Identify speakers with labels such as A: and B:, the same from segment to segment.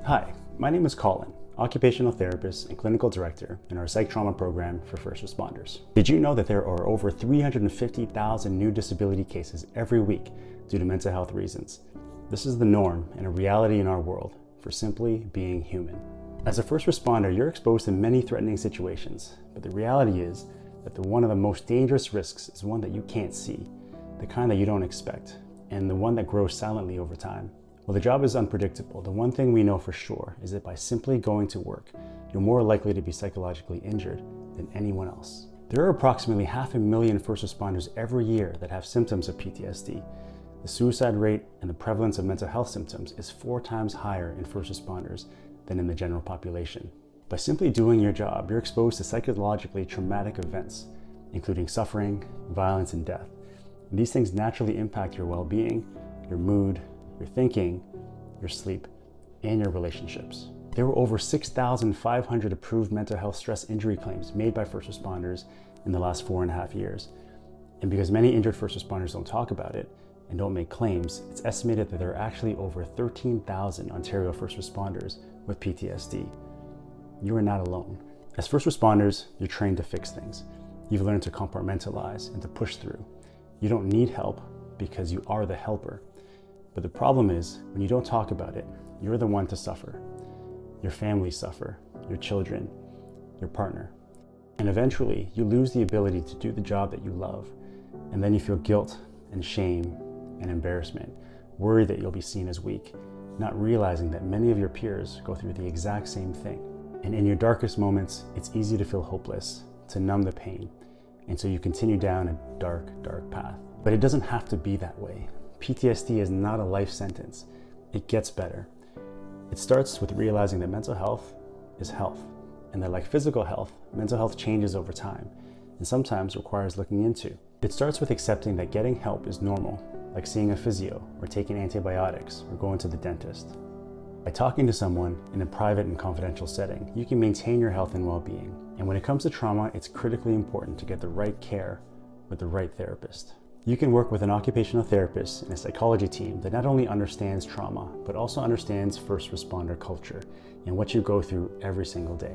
A: Hi, my name is Colin, occupational therapist and clinical director in our psych trauma program for first responders. Did you know that there are over 350,000 new disability cases every week due to mental health reasons? This is the norm and a reality in our world for simply being human. As a first responder, you're exposed to many threatening situations, but the reality is that one of the most dangerous risks is one that you can't see, the kind that you don't expect, and the one that grows silently over time. Well, the job is unpredictable. The one thing we know for sure is that by simply going to work, you're more likely to be psychologically injured than anyone else. There are approximately 500,000 first responders every year that have symptoms of PTSD. The suicide rate and the prevalence of mental health symptoms is 4 times higher in first responders than in the general population. By simply doing your job, you're exposed to psychologically traumatic events, including suffering, violence, and death. And these things naturally impact your well-being, your mood, your thinking, your sleep, and your relationships. There were over 6,500 approved mental health stress injury claims made by first responders in the last 4.5 years. And because many injured first responders don't talk about it and don't make claims, it's estimated that there are actually over 13,000 Ontario first responders with PTSD. You are not alone. As first responders, you're trained to fix things. You've learned to compartmentalize and to push through. You don't need help because you are the helper. But the problem is, when you don't talk about it, you're the one to suffer. Your families suffer, your children, your partner. And eventually, you lose the ability to do the job that you love. And then you feel guilt and shame and embarrassment, worry that you'll be seen as weak, not realizing that many of your peers go through the exact same thing. And in your darkest moments, it's easy to feel hopeless, to numb the pain. And so you continue down a dark, dark path. But it doesn't have to be that way. PTSD is not a life sentence. It gets better. It starts with realizing that mental health is health, and that like physical health, mental health changes over time, and sometimes requires looking into. It starts with accepting that getting help is normal, like seeing a physio, or taking antibiotics, or going to the dentist. By talking to someone in a private and confidential setting, you can maintain your health and well-being. And when it comes to trauma, it's critically important to get the right care with the right therapist. You can work with an occupational therapist and a psychology team that not only understands trauma, but also understands first responder culture and what you go through every single day.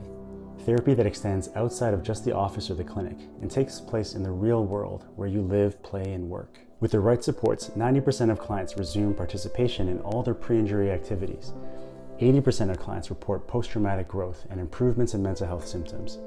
A: Therapy that extends outside of just the office or the clinic and takes place in the real world where you live, play, and work. With the right supports, 90% of clients resume participation in all their pre-injury activities. 80% of clients report post-traumatic growth and improvements in mental health symptoms.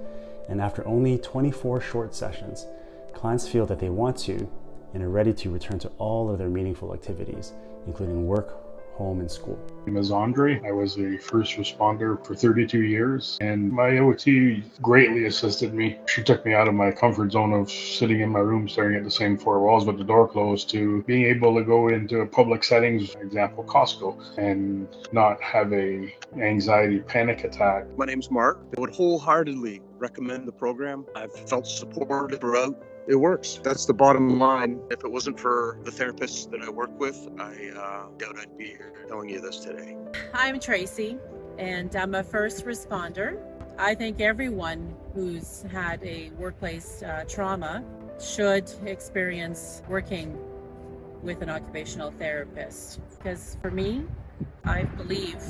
A: And after only 24 short sessions, clients feel that they want to and are ready to return to all of their meaningful activities, including work, home, and school.
B: My name is Andre. I was a first responder for 32 years, and my OT greatly assisted me. She took me out of my comfort zone of sitting in my room staring at the same 4 walls with the door closed to being able to go into public settings, for example, Costco, and not have a anxiety panic attack.
C: My name's Mark. I would wholeheartedly recommend the program. I've felt supported throughout. It works. That's the bottom line. If it wasn't for the therapists that I work with, I doubt I'd be here telling you this today.
D: I'm Tracy, and I'm a first responder. I think everyone who's had a workplace trauma should experience working with an occupational therapist. Because for me, I believe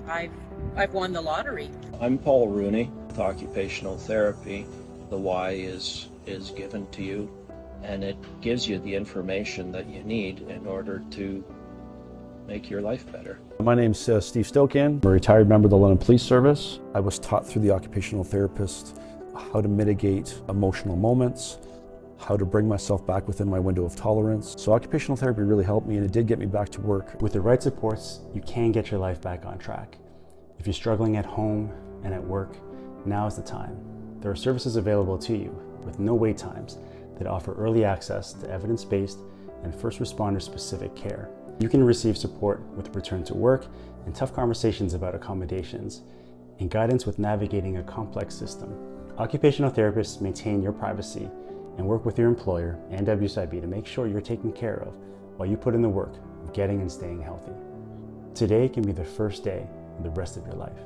D: I've won the lottery.
E: I'm Paul Rooney with occupational therapy. The why is given to you, and it gives you the information that you need in order to make your life better.
F: My name's Steve Stokin. I'm a retired member of the London Police Service. I was taught through the occupational therapist how to mitigate emotional moments, how to bring myself back within my window of tolerance. So occupational therapy really helped me, and it did get me back to work.
A: With the right supports, you can get your life back on track. If you're struggling at home and at work, now is the time. There are services available to you with no wait times that offer early access to evidence-based and first responder-specific care. You can receive support with return to work and tough conversations about accommodations and guidance with navigating a complex system. Occupational therapists maintain your privacy and work with your employer and WSIB to make sure you're taken care of while you put in the work of getting and staying healthy. Today can be the first day of the rest of your life.